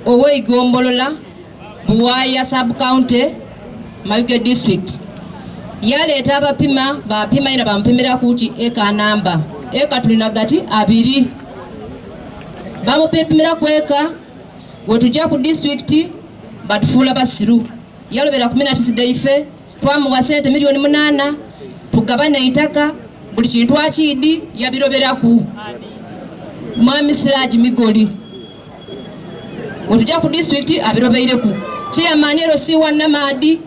ow'eigombolola Buwaya sub county Mayuge district yaleeta abapima bapima ina bampimira kuti eka namba eka tulina gati 2 bamupimira kweka wetujja ku district batufuula basiru yalobera 19 ife twamuwa sente milioni 8 tugabana itaka buli kintu akidi yabiroberaku mwami Siraji Migoli wetujja ku district abirobeireku chairman Rosiwa Namadi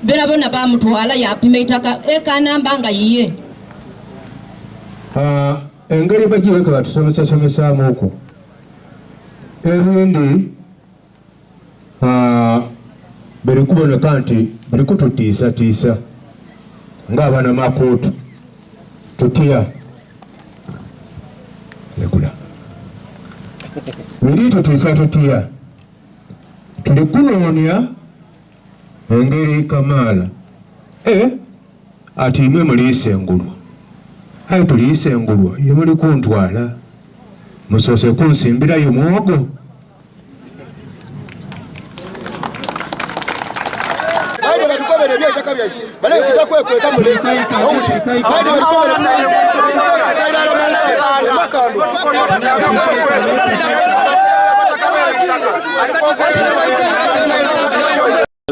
berabona bamutwala yapima itaka eka namba nga yiye engeri bagiweka batusomesa amuko ebindi bali kuboneka nti bali kututiisa ng'abaana makuutu tutya lekula biri tutiisa tutya tuli kunoonya engeri kamaala ati imwe muliisengulwa ayi tuliisengulwa ye muli kuntwala musoose kunsimbirayo mwogo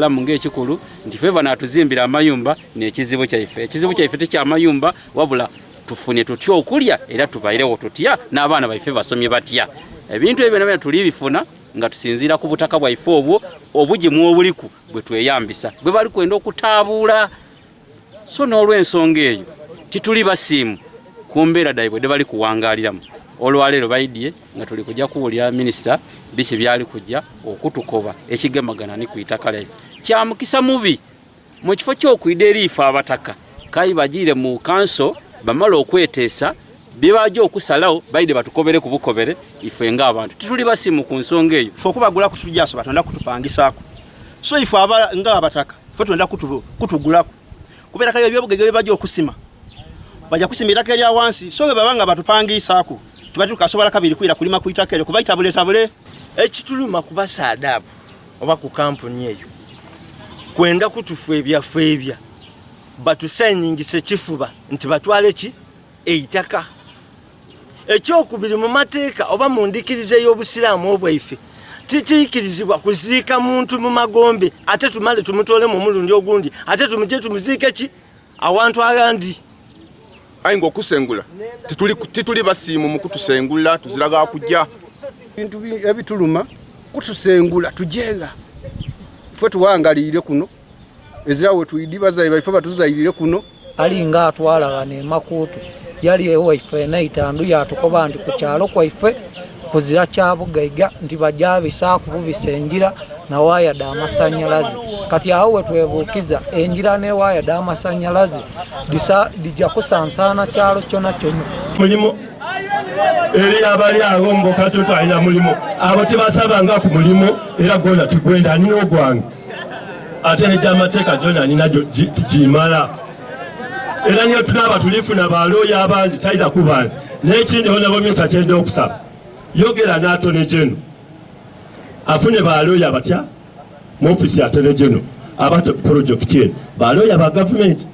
munge ekikulu nti feva natuzimbira amayumba n'ekizibu kyaife ekizibu kyaife tekyamayumba wabula tufune tutya okulya era tubairewo tutya n'abaana baife basomye batya ebintu ebyo nabyo tuli bifuna nga tusinzira ku butaka bwaife obwo obugimu obuliku bwe tweyambisa bwe bali kwenda okutaabuula so n'olw'ensonga eyo tituli basiimu ku mbeera daibwe de bali kuwangaaliramu olwaleero baidye nga tuli kujja kuwulira minisita biki byali kujja okutukoba ekigemagana ni ku itaka lyaife kya mukisa mubi mu kifo ky'okwida eriifa abataka kayi bagiire mu kanso bamala okweteesa bibajja okusalawo baide batukobere ku bukobere ife ng'abantu tituli basimu ku nsonga eyo ffe okubagula kutujaso batonda kutupangisaako so ife ng'abataka ffe tonda kutugulako kubeera kayo ebyobugagga bibajja okusima bajja kusima itaka erya wansi so bwe baba nga batupangisaako tubadde tukasobola kabiri kwira kulima ku itaka eryo kuba itabule ekituluma kubasa adabu oba ku kampuni eyo kwenda kutufu ebyaffe ebya batusayiningise kifuba nti batwale ki eitaka ekyokubiri mu mateeka oba mu ndikiriza ey'obusiraamu obwaife titiikirizibwa kuziika muntu mu magombe ate tumale tumutole mu mulundi ogundi ate tumuje tumuziike ki awantu agandi ayi ng'okusengula tituli basiimu mu kutusengula tuziraga kujja bintu ebituluma kutusengula tujeega ffe tuwangaliire kuno ezirawe tuidibaza baife batuzairire kuno alinga atwala ne makutu yali ewaife naitandu yatukoba nti ku kyalo kwaife kuzira kya bugagga nti bajabisa kububisa enjira na waya da masanyalazi kati awo wetwebuukiza enjira ne waya da masanyalazi dijja kusansana kyalo kyona kyonna mulimo eri abali awo mboka tutayina mulimo abo tebasabanga ku mulimo era gona tugwenda ani n'ogwange ate ne gy'amateeka gyona nina gimala era niyo tunaba tulifuna balooya abandi tayina kubanzi n'ekindi honabo minsa kyenda okusaba yogera n'atone geno afune balooya batya mu ofisi atone geno abate ku projekiti eno balooya ba gavumenti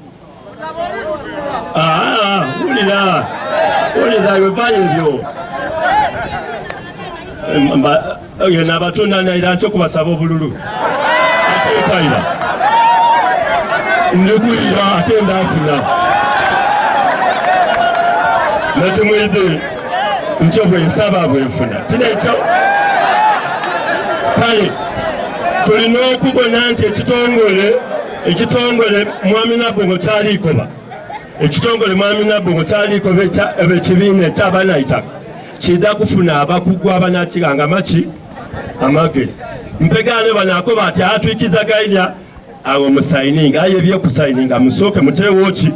wulira wevaayo ebyo yena abatunda naira nti okubasaba obululu ate etayira ndikuyira ate ndaafuna nakimwidde nkyo bwensaba bwenfuna kinekyo kale tulina okubona nti ekitongole mwami nabongo kyaliikoba ekitongole mwami nabongo kyaliikoba ekibiina ekyabaana itaka kida kufuna abakugu abanakiganga maki amagezi mpegane banakoba ati atwikiza gairya awo musayininga aye byo kusayininga musooke muteewo ki